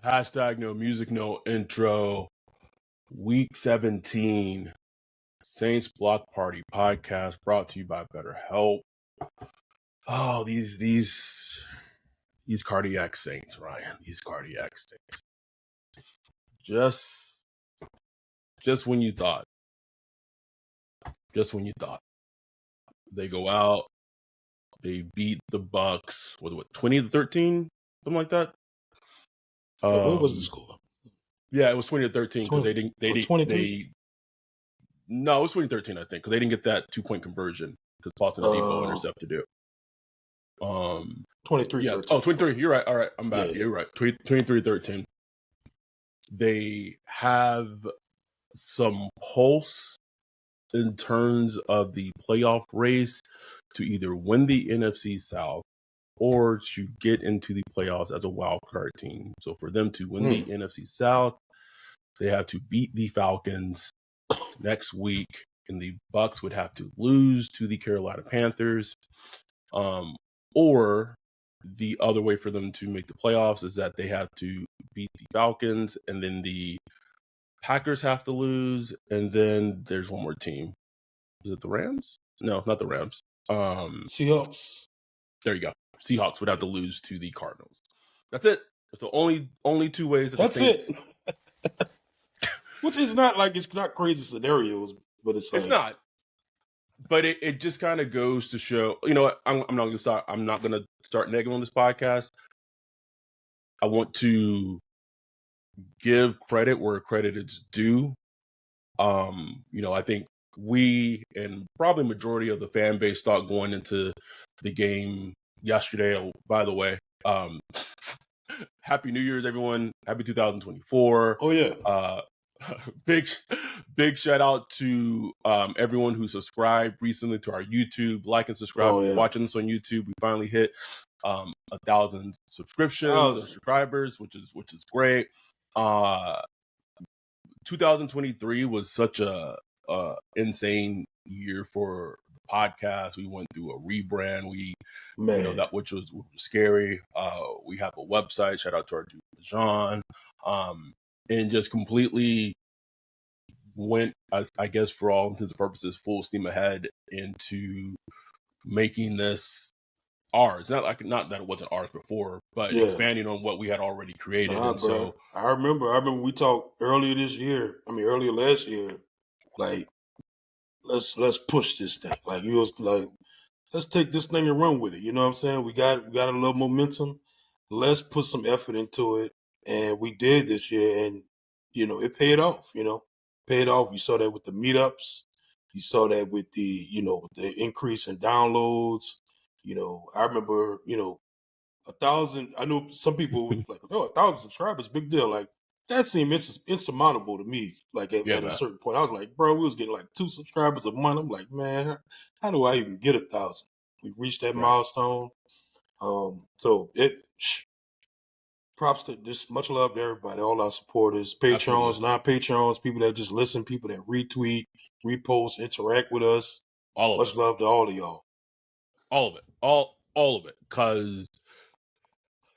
Hashtag no music, no intro. Week 17 Saints Block Party podcast brought to you by BetterHelp. Oh, these cardiac saints, Ryan. These cardiac saints. Just when you thought. They go out, they beat the Bucs with what 20-13? Something like that. What was the score? Yeah, it was 20-13 because they didn't. No, it was 2013, I think, because they didn't get that 2-point conversion because Boston Depot intercepted it. 23. Yeah. 13. Oh, 23. You're right. All right. I'm back. Yeah. You're right. 23-13. They have some pulse in terms of the playoff race to either win the NFC South or to get into the playoffs as a wild card team. So for them to win the NFC South, they have to beat the Falcons next week, and the Bucs would have to lose to the Carolina Panthers. Or the other way for them to make the playoffs is that they have to beat the Falcons, and then the Packers have to lose, and then there's one more team. Is it the Rams? No, not the Rams. Seahawks. There you go. Seahawks would have to lose to the Cardinals. That's it. That's the only two ways that That's the Saints... it. Which is not like it's not crazy scenarios, but it's not. But it just kind of goes to show, you know what, I'm not going to start negative on this podcast. I want to give credit where credit is due. I think we and probably majority of the fan base thought going into the game yesterday. Oh, by the way, Happy New Year's, everyone. Happy 2024. Oh yeah. Big shout out to everyone who subscribed recently to our YouTube. Like and subscribe. If you're watching this on YouTube, we finally hit 1,000 subscribers, which is great. 2023 was such a insane year for the podcast. We went through a rebrand. Which was scary. We have a website. Shout out to our dude John. And just completely went, I guess, for all intents and purposes, full steam ahead into making this ours. Not that it wasn't ours before, but expanding on what we had already created. So I remember we talked earlier last year, like let's push this thing. Like you was like, let's take this thing and run with it. You know what I'm saying? We got a little momentum. Let's put some effort into it. And we did this year, and it paid off. Paid off. You saw that with the meetups. You saw that with the with the increase in downloads. I remember 1,000. I know some people would like, 1,000 subscribers, big deal. Like that seemed insurmountable to me. Like at a certain point, I was like, bro, we was getting like 2 subscribers a month. I'm like, man, how do I even get 1,000? We reached that milestone. So props to just much love to everybody, all our supporters, patrons, non-patrons, people that just listen, people that retweet, repost, interact with us. Much love to all of y'all. All of it. All of it. Because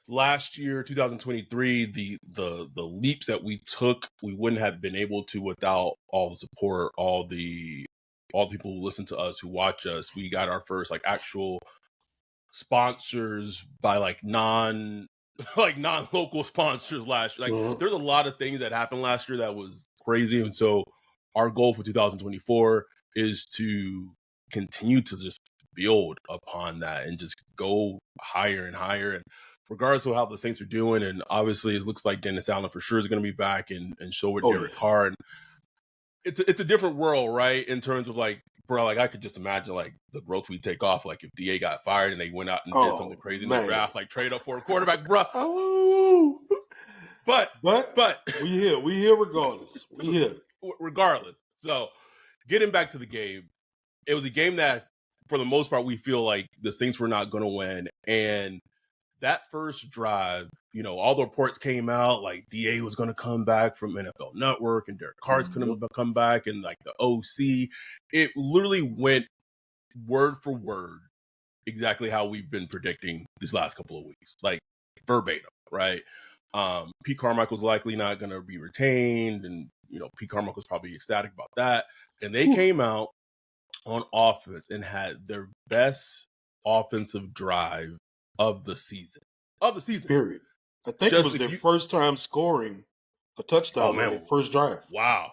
last year, 2023, the leaps that we took, we wouldn't have been able to without all the support, all the people who listen to us, who watch us. We got our first actual sponsors by non-local sponsors last year. There's a lot of things that happened last year that was crazy. And so our goal for 2024 is to continue to just build upon that and just go higher and higher. And regardless of how the Saints are doing, and obviously it looks like Dennis Allen for sure is going to be back and show with Derek Carr. And it's a different world, right? In terms of bro, I could just imagine the growth we take off. If DA got fired and they went out and did something crazy in the draft, trade up for a quarterback, bro. Oh, but we here regardless. Regardless. So getting back to the game, it was a game that for the most part we feel like the Saints were not going to win. And that first drive, all the reports came out DA was going to come back from NFL Network and Derek Carr's going to come back and the OC. It literally went word for word exactly how we've been predicting these last couple of weeks, verbatim, right? Pete Carmichael's likely not going to be retained, and Pete Carmichael's probably ecstatic about that. And they came out on offense and had their best offensive drive of the season. Period. I think it was their first time scoring a touchdown on their first drive. Wow.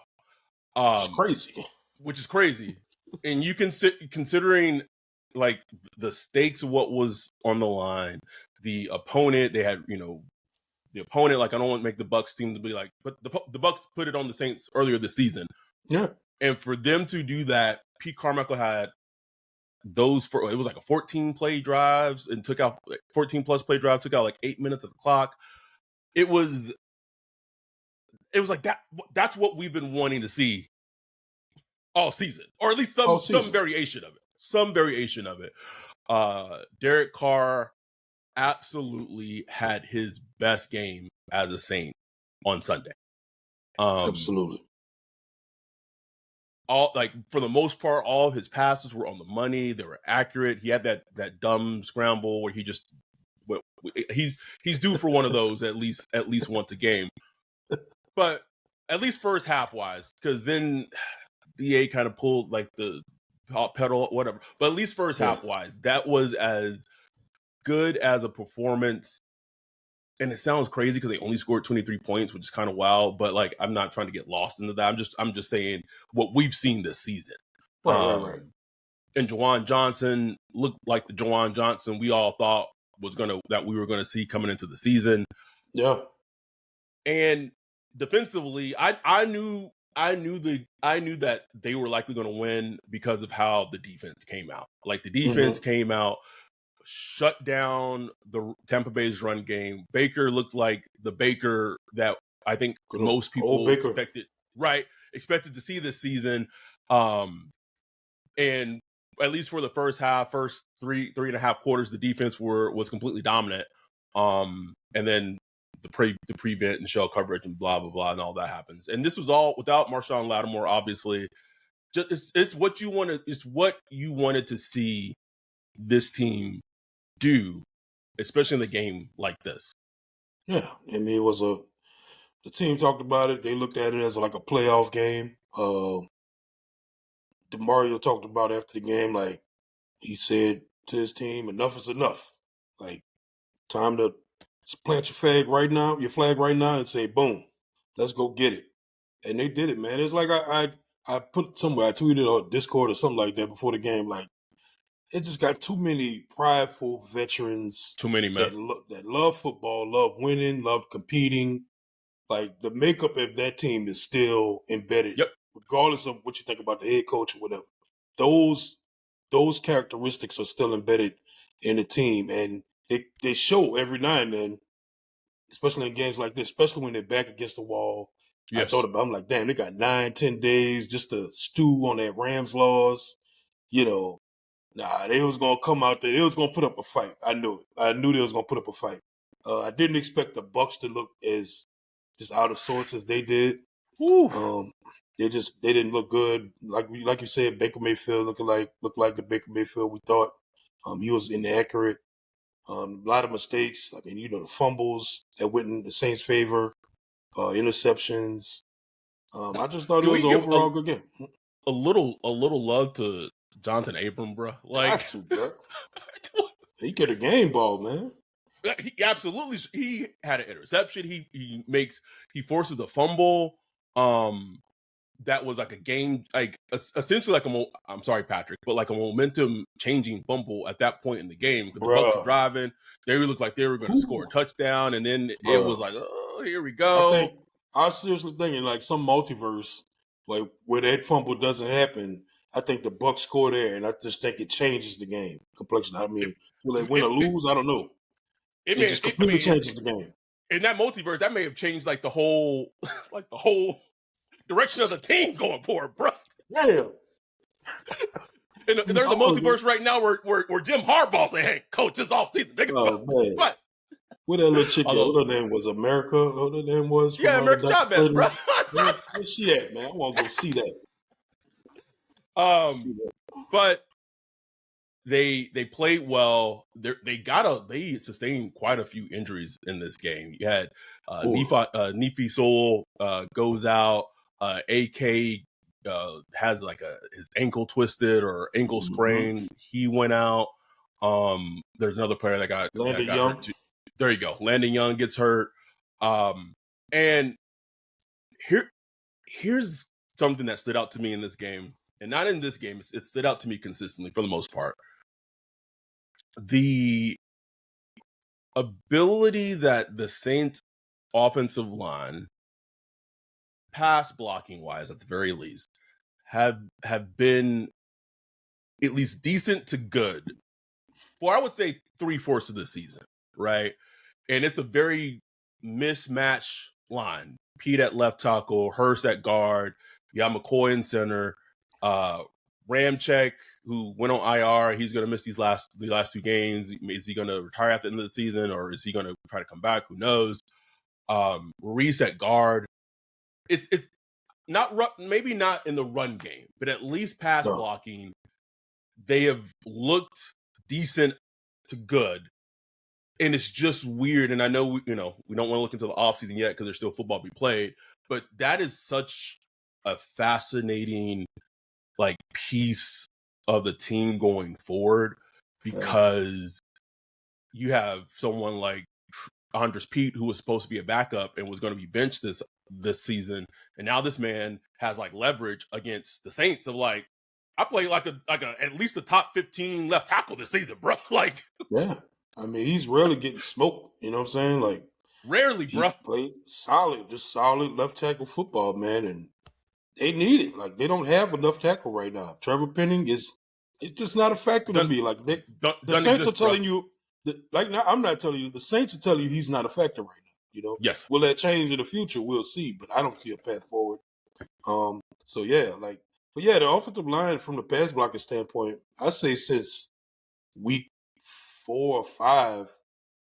It's crazy. Which is crazy. And you can considering like the stakes of what was on the line, the opponent, they had, the opponent, like I don't want to make the Bucs seem to be like, but the Bucs put it on the Saints earlier this season. Yeah. And for them to do that, Pete Carmichael had it was like a 14 play drives and took out 14 plus play drive, took out like 8 minutes of the clock. It was like that. That's what we've been wanting to see all season, or at least some variation of it. Derek Carr absolutely had his best game as a Saint on Sunday. Absolutely. For the most part, all of his passes were on the money. They were accurate. He had that dumb scramble where he's due for one of those at least once a game. But at least first half wise, because then DA kind of pulled like the pedal, whatever. But at least first half wise, that was as good as a performance. And it sounds crazy because they only scored 23 points, which is kind of wild. But like, I'm not trying to get lost into that. I'm just saying what we've seen this season. Right. And Juwan Johnson looked like the Juwan Johnson we all thought that we were gonna see coming into the season. Yeah. And defensively, I knew that they were likely going to win because of how the defense came out. Like the defense came out, shut down the Tampa Bay's run game. Baker looked like the Baker that I think most people expected to see this season. And at least for the first three and a half quarters, the defense was completely dominant. And then the prevent and shell coverage and blah blah blah and all that happens. And this was all without Marshawn Lattimore, obviously. Just it's what you wanted to see this team do, especially in a game like this. Yeah, I mean, the team talked about it. They looked at it as like a playoff game. DeMario talked about after the game, like he said to his team, "Enough is enough. Like time to plant your flag right now, and say, boom, let's go get it." And they did it, man. It's like I put somewhere, I tweeted on Discord or something like that before the game, like it just got too many prideful veterans. Too many men that love football, love winning, love competing. Like the makeup of that team is still embedded, regardless of what you think about the head coach or whatever. Those characteristics are still embedded in the team, and they show every now and then, especially in games like this, especially when they're back against the wall. Yes. I'm like, damn, they got 9-10 days just to stew on that Rams loss. They was going to come out there. They was going to put up a fight. I knew it. I knew they was going to put up a fight. I didn't expect the Bucs to look as just out of sorts as they did. They didn't look good. Like you said, Baker Mayfield looked like the Baker Mayfield we thought. He was inaccurate. A lot of mistakes. I mean, the fumbles that went in the Saints' favor, interceptions. I just thought it was an overall good game. A little love to Jonathan Abram, bro. Like, bro. He get a game ball, man. He absolutely. He had an interception. He forces a fumble. That was like a game, like essentially like I'm sorry, Patrick, but like a momentum changing fumble at that point in the game. Because the Bucs were driving, they looked like they were going to score a touchdown, and then it was like, oh, here we go. I was seriously thinking like some multiverse, like where that fumble doesn't happen. I think the Bucs score there, and I just think it changes the game complexion. I mean, will they win or lose? I don't know. It just completely changes the game. In that multiverse, that may have changed like the whole direction of the team going forward, bro. Yeah. And there's a multiverse right now where Jim Harbaugh's like, "Hey, coach, this offseason, man. What? What that little chick? What her name was? America? What her name was? America Chavez, bro. Where's she at, man? I want to go see that. But they played well. They sustained quite a few injuries in this game. You had Nefi Soul goes out. AK has like his ankle twisted or ankle sprain. He went out. There's another player that got hurt too. There you go. Landon Young gets hurt. And here's something that stood out to me in this game, and not in this game. It stood out to me consistently for the most part. The ability that the Saints offensive line, pass blocking wise, at the very least, have been at least decent to good for, I would say, 3/4 of the season, right? And it's a very mismatched line. Pete at left tackle, Hurst at guard, you got McCoy in center, Ramczyk, who went on IR, he's going to miss the last 2 games. Is he going to retire at the end of the season, or is he going to try to come back? Who knows? Reese at guard. It's not maybe not in the run game, but at least pass blocking, they have looked decent to good. And it's just weird. And I know we don't want to look into the offseason yet because there's still football to be played. But that is such a fascinating piece of the team going forward, because you have someone like Andres Pete, who was supposed to be a backup and was going to be benched this season, and now this man has leverage against the Saints of I play like a at least the top 15 left tackle this season, bro. Yeah. I mean, he's rarely getting smoked. You know what I'm saying? Rarely, bro. He played solid left tackle football, man, and they need it. They don't have enough tackle right now. Trevor Penning it's just not a factor to me. The Saints are telling you, now I'm not telling you. The Saints are telling you he's not a factor right now. Yes. Will that change in the future? We'll see, but I don't see a path forward. So yeah, but yeah, the offensive line from the pass blocking standpoint, I say since week 4 or 5,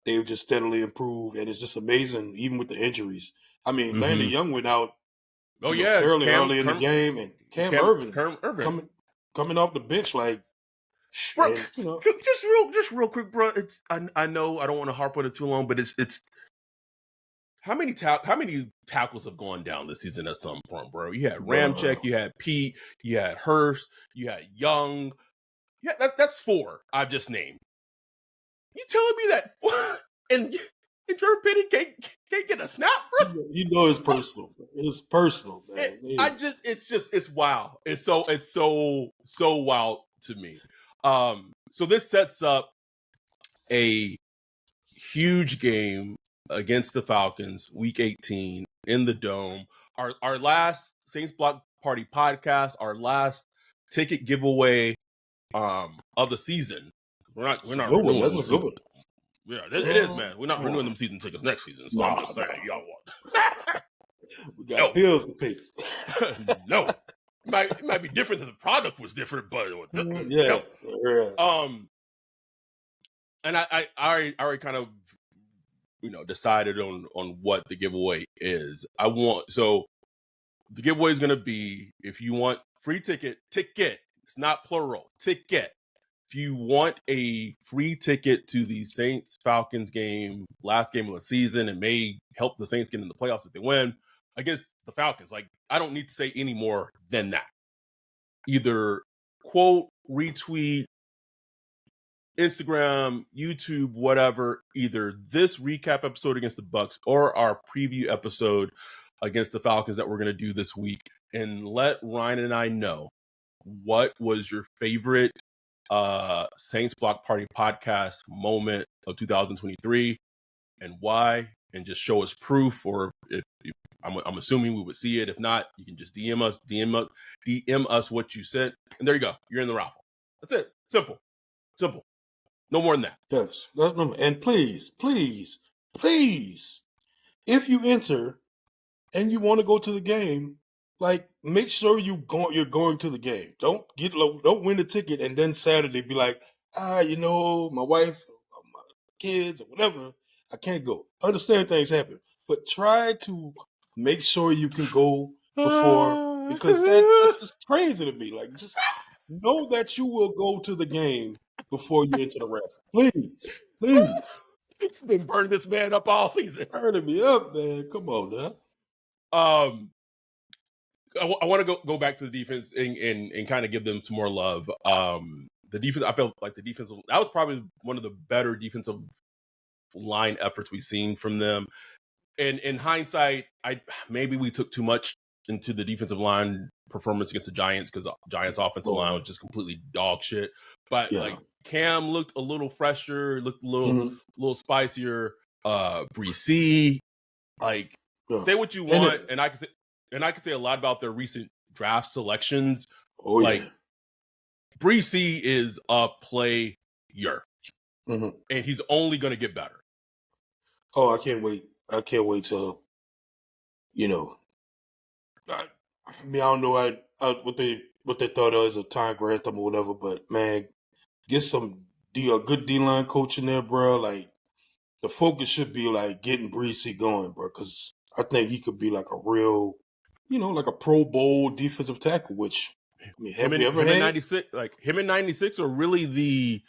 they've just steadily improved, and it's just amazing, even with the injuries. I mean, Landon Young went out fairly early in the game, and Cam Irvin coming off the bench bro, just real quick, bro. I know I don't want to harp on it too long, but it's how many tackles have gone down this season at some point, bro? You had Ramczyk, you had Pete, you had Hurst, you had Young. Yeah, that's 4 I've just named. You telling me that and Trevor Penning can't get a snap, bro? It's personal. It's personal, man. It's wild. It's so wild to me. So this sets up a huge game against the Falcons, Week 18 in the Dome. Our last Saints Block Party podcast, our last ticket giveaway of the season. We're not renewing. That's a good one. Yeah, it is, man. We're not renewing them season tickets next season. So I'm just saying, y'all what? We got bills to pay. No. It might be different if the product was different, but yeah. And I already kind of decided on what the giveaway is. So the giveaway is gonna be, if you want free ticket, it's not plural, ticket. If you want a free ticket to the Saints Falcons game, last game of the season, and may help the Saints get in the playoffs if they win against the Falcons, I don't need to say any more than that. Either quote, retweet, Instagram, YouTube, whatever, either this recap episode against the Bucs or our preview episode against the Falcons that we're going to do this week, and let Ryan and I know what was your favorite Saints Block Party podcast moment of 2023 and why, and just show us proof, or if I'm assuming we would see it. If not, you can just DM us what you sent, and there you go. You're in the raffle. That's it. Simple. No more than that. Yes. And please, if you enter and you want to go to the game, make sure you're going to the game. Don't win the ticket and then Saturday be like, my wife, my kids, or whatever, I can't go. Understand things happen, but try to make sure you can go before, because that's just crazy to me. Just know that you will go to the game before you enter the raffle. Please, please. Been burning this man up all season. Burning me up, man. Come on now. I want to go back to the defense and kind of give them some more love. The defense, I felt like that was probably one of the better defensive line efforts we've seen from them. And in hindsight, maybe we took too much into the defensive line performance against the Giants because the Giants' offensive line was just completely dog shit. But like Cam looked a little fresher, looked a little spicier. Breece, like say what you want, and I can say a lot about their recent draft selections. Breece is a player, and he's only going to get better. Oh, I can't wait. I can't wait till, I don't know what they thought of as a Time Grantham or whatever, but man, get a good D-line coach in there, bro. Like, the focus should be like getting Breece going, bro, because I think he could be like a real, like a Pro Bowl defensive tackle. Which have we ever had? 96, like him in '96 are really the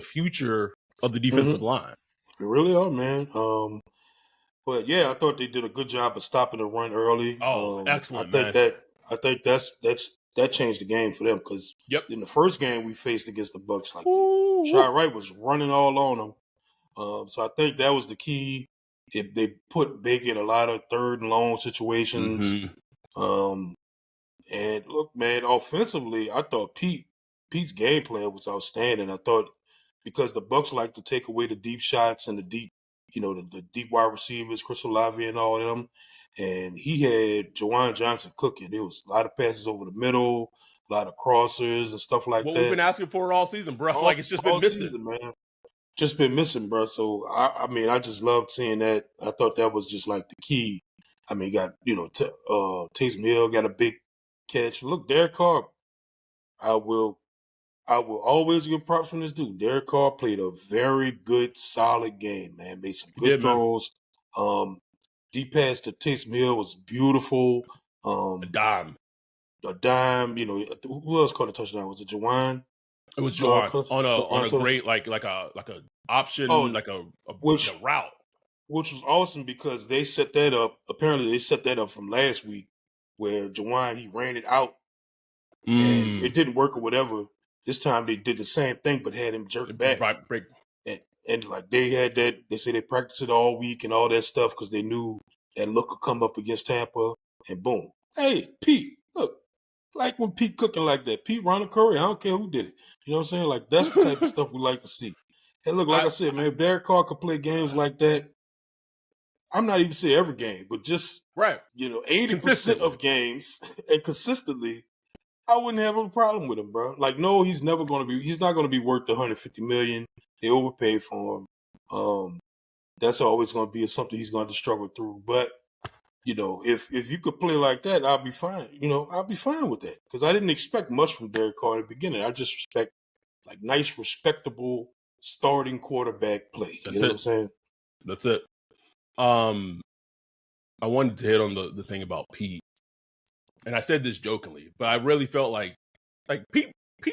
future of the defensive line. They really are, man. But yeah, I thought they did a good job of stopping the run early. Excellent. I think that changed the game for them because in the first game we faced against the Bucs, like Shai Wright was running all on them. So I think that was the key. If they put Big in a lot of third and long situations. And look, man, offensively, I thought Pete's game plan was outstanding. I thought because the Bucs like to take away the deep shots and the deep, the deep wide receivers, Chris Olave and all of them. And he had Juwan Johnson cooking. There was a lot of passes over the middle, a lot of crossers and stuff like that. What we've been asking for all season, bro. It's just been missing. Season, man. Just been missing, bro. So, I just loved seeing that. I thought that was just like the key. I mean, got, Taysom Hill got a big catch. Look, Derek Carr, I will always give props from this dude. Derek Carr played a very good, solid game, man. Made some good throws. Deep pass to Taysom Hill was beautiful. A dime. Who else caught a touchdown? Was it Juwan? It was Juwan on a great like a option, a route. Which was awesome because they set that up. Apparently they set that up from last week where Juwan, he ran it out and it didn't work or whatever. This time they did the same thing but had him jerk back. Break. And like they had that, they say they practiced it all week and all that stuff because they knew that look could come up against Tampa and boom. Hey, Pete, look, like when Pete cooking like that. Pete Ronald Curry, I don't care who did it. You know what I'm saying? Like that's the type of stuff we like to see. And look, like I said, man, if Derek Carr could play games like that, I'm not even saying every game, but just 80% of games and consistently, I wouldn't have a problem with him, bro. Like, no, he's not going to be worth the $150 million. They overpaid for him. That's always going to be something he's going to struggle through. But, if you could play like that, I'll be fine. I'll be fine with that. Because I didn't expect much from Derek Carr in the beginning. I just respect, like, nice, respectable starting quarterback play. You know what I'm saying? That's it. I wanted to hit on the thing about Pete. And I said this jokingly, but I really felt like Pete he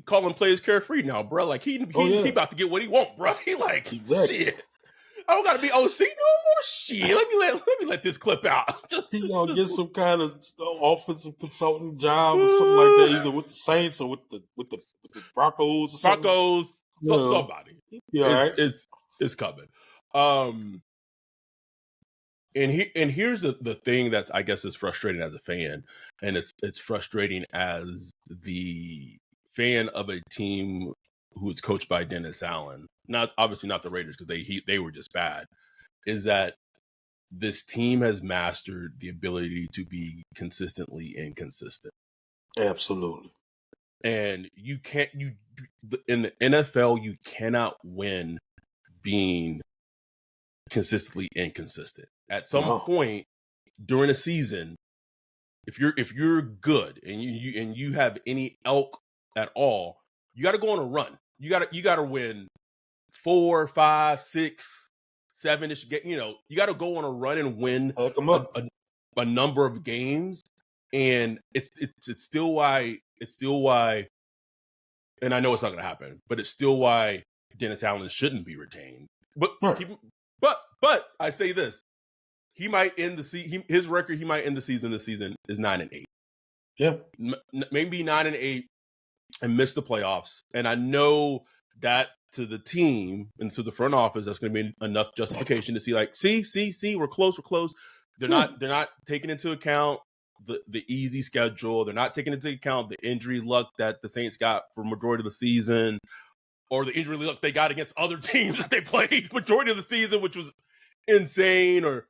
calling players carefree now, bro. Like he about to get what he want, bro. He like shit. I don't gotta be OC no more. Shit. Let me let this clip out. He gonna get some kind of offensive consulting job or something like that, either with the Saints or with the Broncos or something. Somebody. Yeah, it's coming. And here's the thing that I guess is frustrating as a fan, and it's frustrating as the fan of a team who is coached by Dennis Allen. Obviously not the Raiders because they were just bad. Is that this team has mastered the ability to be consistently inconsistent. Absolutely. And in the NFL you cannot win being consistently inconsistent. At some point during a season, if you're good and you have any elk at all, you got to go on a run. You got to win 4, 5, 6, 7-ish. You got to go on a run and win a number of games. And it's still why and I know it's not going to happen, but it's still why Dennis Allen shouldn't be retained. But but I say this: he might end the season. His record, he might end the season. This season is 9-8. Yeah, maybe 9-8, and miss the playoffs. And I know that to the team and to the front office, that's going to be enough justification to see, like, see, we're close. They're not taking into account the easy schedule. They're not taking into account the injury luck that the Saints got for majority of the season, or the injury luck they got against other teams that they played majority of the season, which was insane. Or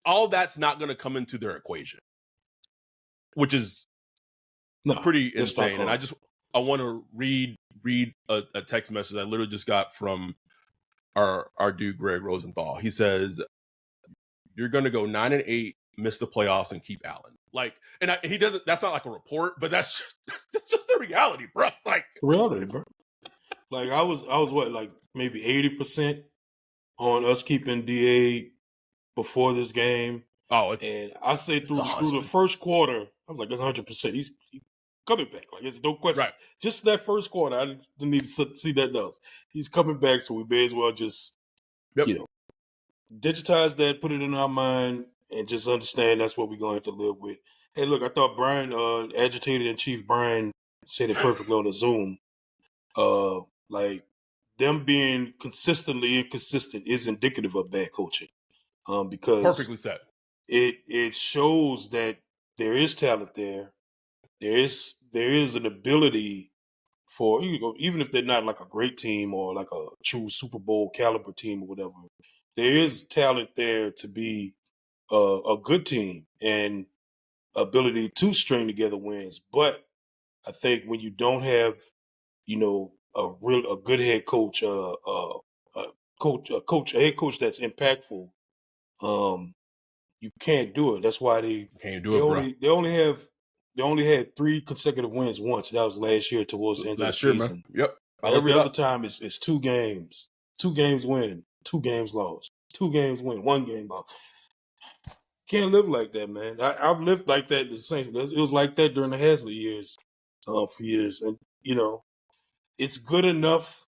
all that's not going to come into their equation, which is pretty insane. And I want to read a text message I literally just got from our dude Greg Rosenthal. He says, "You're going to go 9-8, miss the playoffs, and keep Allen." Like, and he doesn't. That's not like a report, but that's just the reality, bro. Like, reality, bro. Like I was what, like maybe 80% on us keeping DA before this game. And I say through the first quarter, I'm like, it's 100%. He's coming back. Like, it's no question. Right. Just that first quarter, I didn't need to see that else. He's coming back, so we may as well just, digitize that, put it in our mind, and just understand that's what we're going to have to live with. Hey, look, I thought Brian, agitated in chief Brian, said it perfectly on the Zoom. Like, them being consistently inconsistent is indicative of bad coaching. Because perfectly said. It shows that there is talent there. There is an ability for, even if they're not like a great team or like a true Super Bowl caliber team or whatever, there is talent there to be a good team and ability to string together wins. But I think when you don't have, a good head coach, a head coach that's impactful, you can't do it. That's why they only had 3 consecutive wins once. That was last year towards the end of the season. Man. Yep. Every other time it's 2 games. 2 games win, 2 games lost. 2 games win, 1 game lost. Can't live like that, man. I've lived like that. It was like that during the Haslett years, for years. And, it's good enough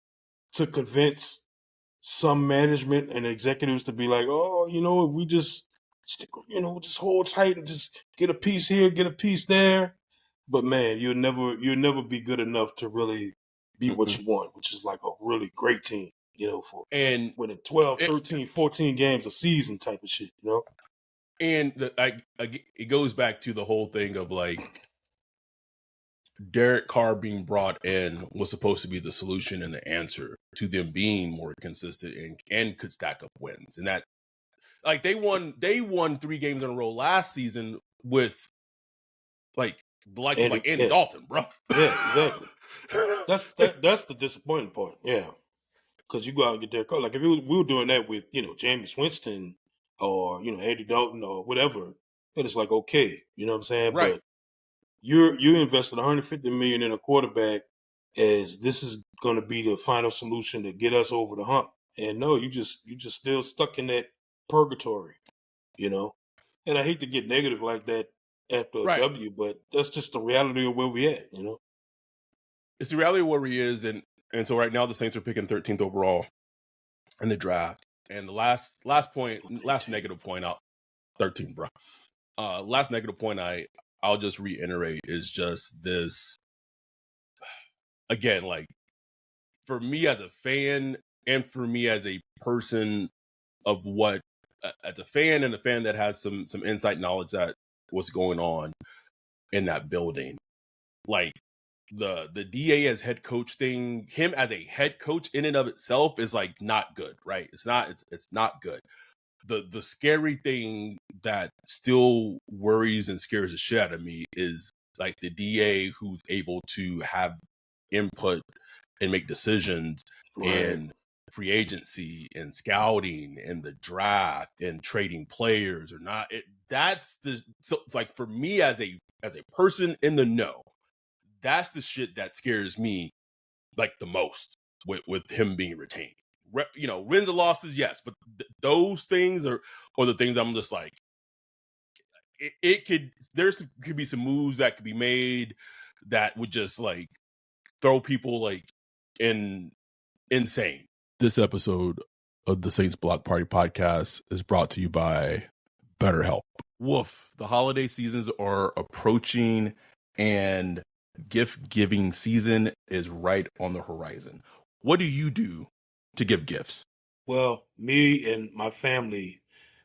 to convince some management and executives to be like, oh, if we just stick, just hold tight and just get a piece here, get a piece there. But man, you'll never be good enough to really be what you want, which is like a really great team, for and winning 12, 13, 14 games a season type of shit, And it goes back to the whole thing of like Derek Carr being brought in was supposed to be the solution and the answer to them being more consistent and could stack up wins. And that, like, they won 3 games in a row last season with like Andy Dalton, bro. Yeah, exactly. That's the disappointing part. Yeah, because you go out and get Derek Carr. Like if we were doing that with Jameis Winston or Andy Dalton or whatever, then it's like okay, you know what I'm saying? Right. But you invested $150 million in a quarterback as this is going to be the final solution to get us over the hump. And no, you just still stuck in that purgatory, And I hate to get negative like that after a W, but that's just the reality of where we at, It's the reality of where he is, and so right now the Saints are picking 13th overall in the draft. And the last negative point out 13, bro. Last negative point I'll just reiterate is just this. Again, like for me as a fan and for me as a person of what, as a fan and a fan that has some insight knowledge that what's going on in that building, like the DA as head coach thing, him as a head coach in and of itself is like not good, right? It's not good. The scary thing that still worries and scares the shit out of me is like the DA who's able to have input and make decisions in free agency and scouting and the draft and trading players or not. So it's like for me as a person in the know, that's the shit that scares me like the most with him being retained. Wins and losses, yes, but those things are the things I'm just like, there could be some moves that could be made that would just like throw people like insane. This episode of the Saints Block Party podcast is brought to you by BetterHelp. Woof. The holiday seasons are approaching and gift giving season is right on the horizon. What do you do to give gifts? Well, me and my family,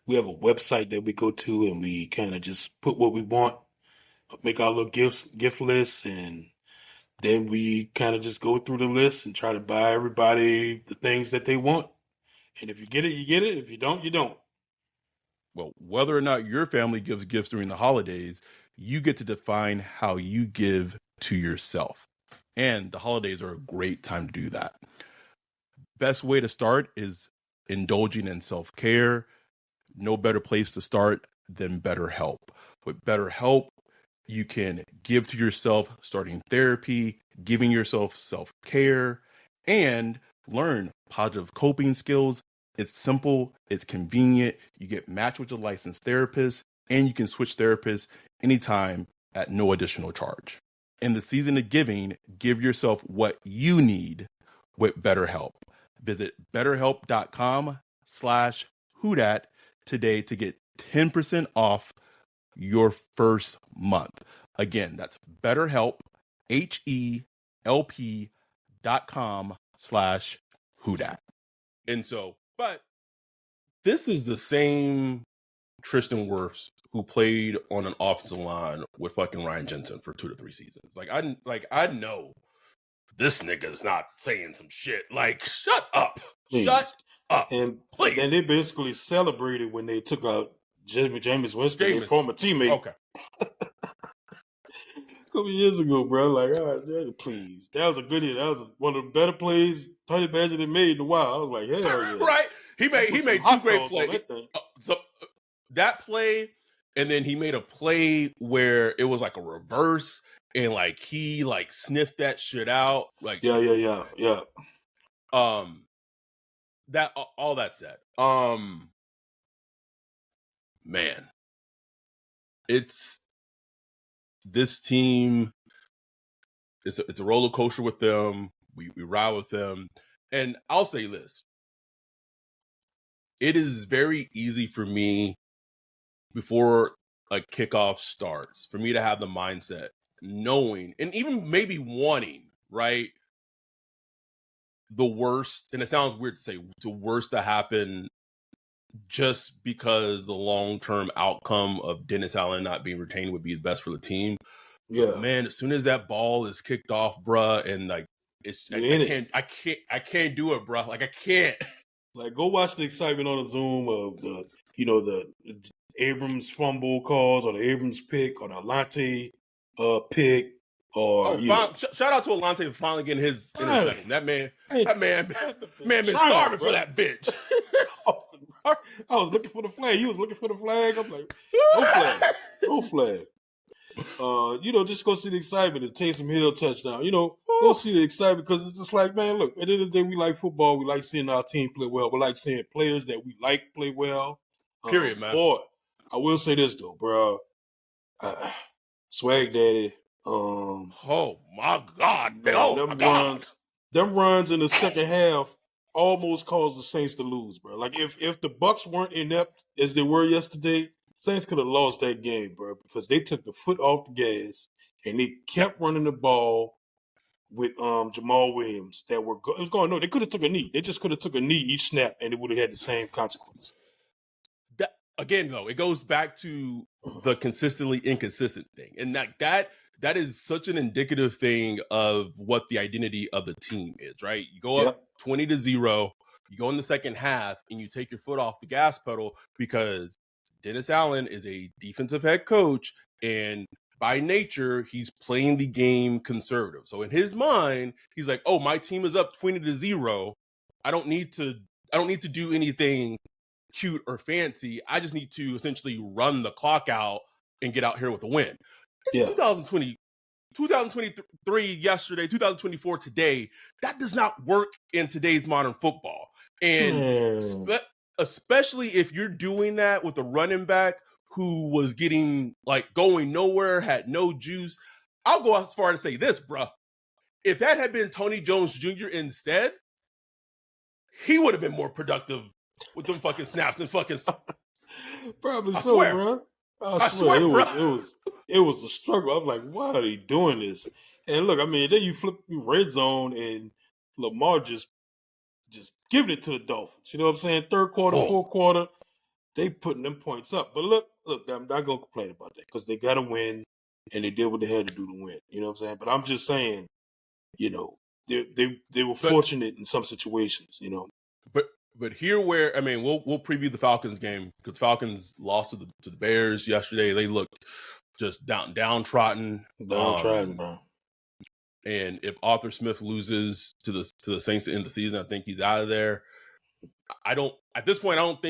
we have a website that we go to and we kind of just put what we want, make our little gift lists, and then we kind of just go through the list and try to buy everybody the things that they want. And if you get it, you get it. If you don't, you don't. Well, whether or not your family gives gifts during the holidays, you get to define how you give to yourself. And the holidays are a great time to do that. Best way to start is indulging in self-care. No better place to start than BetterHelp. With BetterHelp, you can give to yourself, starting therapy, giving yourself self-care, and learn positive coping skills. It's simple, it's convenient. You get matched with a licensed therapist, and you can switch therapists anytime at no additional charge. In the season of giving, give yourself what you need with BetterHelp. Visit betterhelp.com/whodat today to get 10% off your first month. Again, that's BetterHelp, HELP.com/whodat. And so, but this is the same Tristan Wirfs who played on an offensive line with fucking Ryan Jensen for 2 to 3 seasons. I know this nigga's not saying some shit. Like, shut up. Please. Shut up. And please. And they basically celebrated when they took out Jameis Winston, their former teammate. Okay. A couple years ago, bro. Like, please. That was a good hit. That was one of the better plays Tony Badger had made in a while. I was like, hell yeah. Right. He made 2 great plays. That play, and then he made a play where it was like a reverse, and like he like sniffed that shit out. Like yeah. That all that said, man, it's this team. It's a roller coaster with them. We ride with them, and I'll say this: it is very easy for me before a kickoff starts for me to have the mindset, knowing and even maybe wanting, right, the worst, and it sounds weird to say, the worst to happen just because the long-term outcome of Dennis Allen not being retained would be the best for the team. Yeah. But man, as soon as that ball is kicked off, bruh, and like I can't do it, bruh. Like I can't. Like go watch the excitement on the Zoom of the Abrams fumble calls or the Abrams pick or the Alante pick or shout out to Alante for finally getting his interception. That man been starving for that bitch. I was looking for the flag. He was looking for the flag. I'm like, no flag. Just go see the excitement. The Taysom Hill touchdown. Go see the excitement because it's just like, man, look, at the end of the day, we like football. We like seeing our team play well. We like seeing players that we like play well. Period, man. Boy, I will say this though, bro. Swag Daddy. Oh my God, man! Them runs in the second half almost caused the Saints to lose, bro. Like if the Bucs weren't inept as they were yesterday, Saints could have lost that game, bro, because they took the foot off the gas and they kept running the ball with Jamal Williams that were it was going. No, they could have took a knee. They just could have took a knee each snap, and it would have had the same consequence. Again, though, it goes back to the consistently inconsistent thing, and that is such an indicative thing of what the identity of the team is. Right? You go up 20-0, you go in the second half, and you take your foot off the gas pedal because Dennis Allen is a defensive head coach, and by nature, he's playing the game conservative. So in his mind, he's like, "Oh, my team is up 20-0. I don't need to do anything cute or fancy. I just need to essentially run the clock out and get out here with a win." It's 2023 yesterday, 2024 today. That does not work in today's modern football, and especially if you're doing that with a running back who was getting like going nowhere, had no juice. I'll go as far to say this, bruh. if that had been Tony Jones Jr. instead, he would have been more productive with them fucking snaps than fucking. Probably I so, swear. bro. I swear, it was a struggle. I'm like, why are they doing this? And look, I mean, then you flip red zone and Lamar just giving it to the Dolphins. You know what I'm saying? Third quarter, fourth quarter, they putting them points up. But look, I'm not gonna complain about that because they got to win, and they did what they had to do to win. You know what I'm saying? But I'm just saying, you know, they were fortunate in some situations. You know, but here where I mean, we'll preview the Falcons game because Falcons lost to the Bears yesterday. They looked just downtrodden, bro. And if Arthur Smith loses to the Saints to end the season, I think he's out of there. I don't at this point. I don't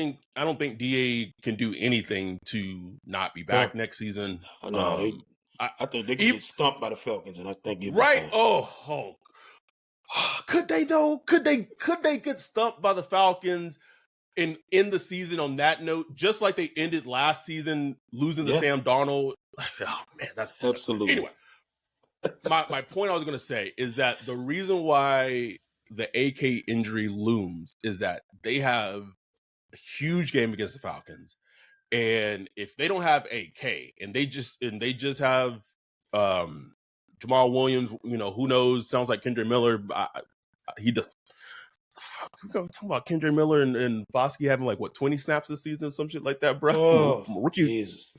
think DA can do anything to not be back next season. No, I think they can get stumped by the Falcons, and I think right. Oh, could they though? Could they get stumped by the Falcons in the season on that note, just like they ended last season, losing to Sam Darnold? Oh man, that's absolutely. Anyway, my point I was going to say is that the reason why the AK injury looms is that they have a huge game against the Falcons, and if they don't have AK and they just have Jamal Williams, you know, who knows? Sounds like Kendra Miller. He does. We're talking about Kendra Miller and Bosky having like 20 snaps this season, some shit like that, bro. From a rookie. Jesus.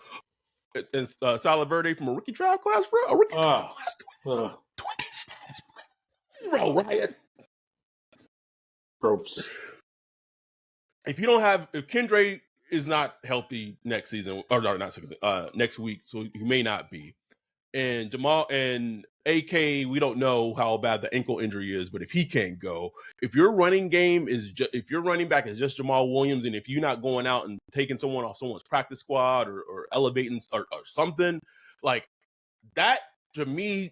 And Salaverde from a rookie trial class, bro. A rookie trial class, 20 snaps, bro. Zero, Ryan. Ropes. If Kendra is not healthy next season, or no, not season, next week, so he may not be. And Jamal and AK, we don't know how bad the ankle injury is, but if he can't go, if your running game is if your running back is just Jamal Williams, and if you're not going out and taking someone off someone's practice squad or elevating or something like that, to me,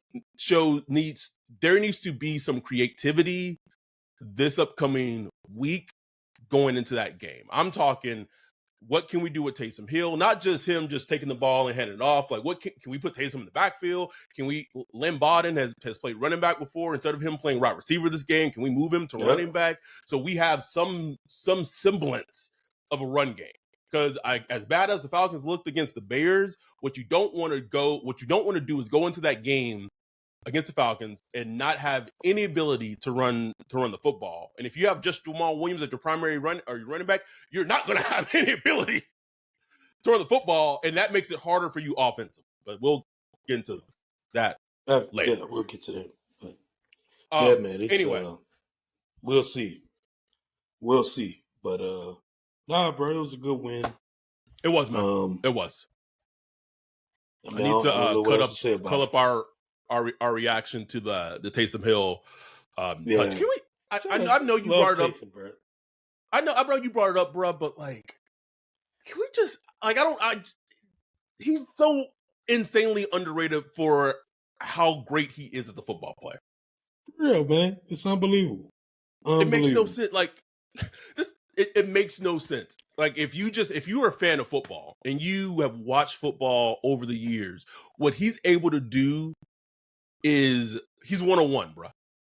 there needs to be some creativity this upcoming week going into that game. I'm talking, what can we do with Taysom Hill? Not just him just taking the ball and handing it off. Like, what can we put Taysom in the backfield? Can we? Lynn Bowden has played running back before. Instead of him playing wide receiver this game, can we move him to running back so we have some semblance of a run game? Because as bad as the Falcons looked against the Bears, what you don't want to do is go into that game against the Falcons and not have any ability to run the football. And if you have just Jamal Williams as your primary running back, you're not going to have any ability to run the football, and that makes it harder for you offensively. But we'll get into that later. Yeah, we'll get to that. But, yeah, man. Anyway, we'll see. But nah, bro, it was a good win. It was, man. It was. I need to cut up our reaction to the Taysom Hill touch. Can we? I know you brought it up. Taysom, bro. I know you brought it up, bro. But like, can we just like? He's so insanely underrated for how great he is as a football player. Real, man, it's unbelievable. It makes no sense. Like this, it makes no sense. Like if you're a fan of football and you have watched football over the years, what he's able to do is he's 101, bro.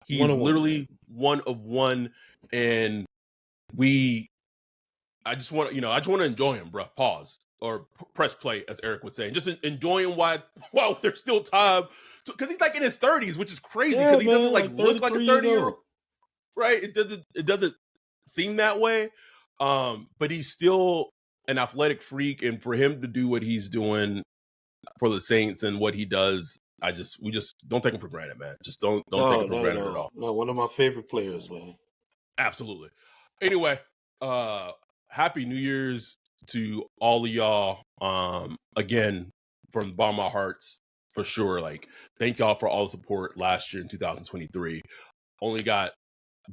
He's literally 1 of 1, and I just want to enjoy him, bro. Pause or press play, as Eric would say, and just enjoy him while there's still time, because he's like in his 30s, which is crazy because he doesn't look like a 30-year-old, right? It doesn't seem that way, but he's still an athletic freak, and for him to do what he's doing for the Saints and what he does. We just don't take him for granted, man. Just don't take him for granted at all. No, one of my favorite players, man. Absolutely. Anyway, happy New Year's to all of y'all. Again, from the bottom of our hearts, for sure. Like, thank y'all for all the support last year in 2023. Only got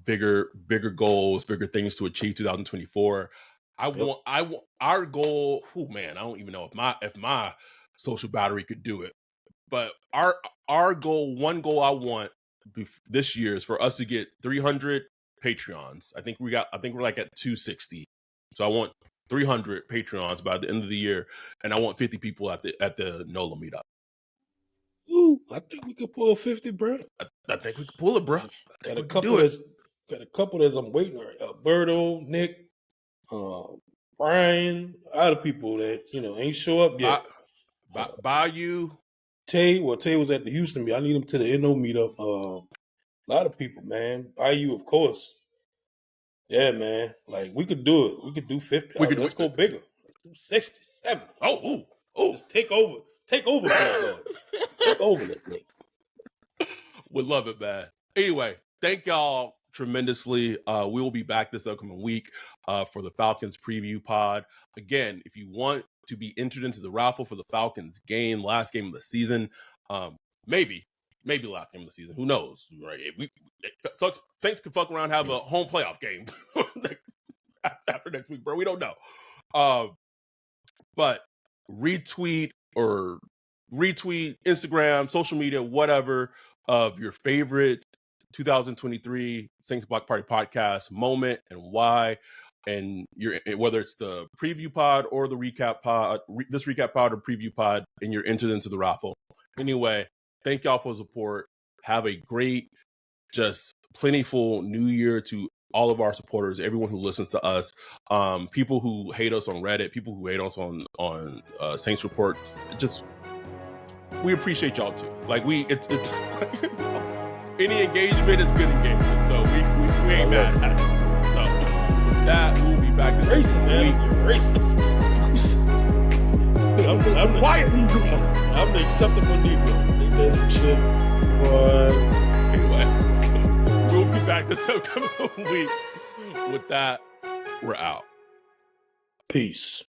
bigger goals, bigger things to achieve 2024. Our goal. Oh man, I don't even know if my social battery could do it. But our goal, one goal I want this year is for us to get 300 Patreons. I think we're like at 260. So I want 300 Patreons by the end of the year, and I want 50 people at the NOLA meetup. Ooh, I think we could pull 50, bro. I think we could pull it, bro. I think Got a we could do it. couple that's I'm waiting on. Alberto, Nick, Brian, other people that ain't show up yet. Bayou. Tay was at the Houston meet. I need him to the NO meetup. A lot of people, man. Bayou, of course. Yeah, man. Like we could do it. We could do 50. Let's go bigger. Let's do 60, 70. Oh. Just take over. Take over, man. Take over that thing. Would love it, man. Anyway, thank y'all tremendously. We will be back this upcoming week for the Falcons preview pod. Again, if you want to be entered into the raffle for the Falcons game, last game of the season, maybe last game of the season. Who knows? Right? Saints could fuck around, have a home playoff game after next week, bro. We don't know. But retweet Instagram, social media, whatever, of your favorite 2023 Saints Block Party podcast moment and why, and whether it's the preview pod or the recap pod, this recap pod or preview pod, and you're entered into the raffle. Anyway, thank y'all for the support. Have a great, just plentiful new year to all of our supporters, everyone who listens to us, people who hate us on Reddit, people who hate us on Saints Reports. Just, we appreciate y'all too. Like it's any engagement is good engagement. So we ain't mad at it. So with that, we'll be back this week. Racist. I'm quiet Negro. I'm the acceptable Negro. They did some shit. Boy. Anyway, we'll be back this upcoming week. With that, we're out. Peace.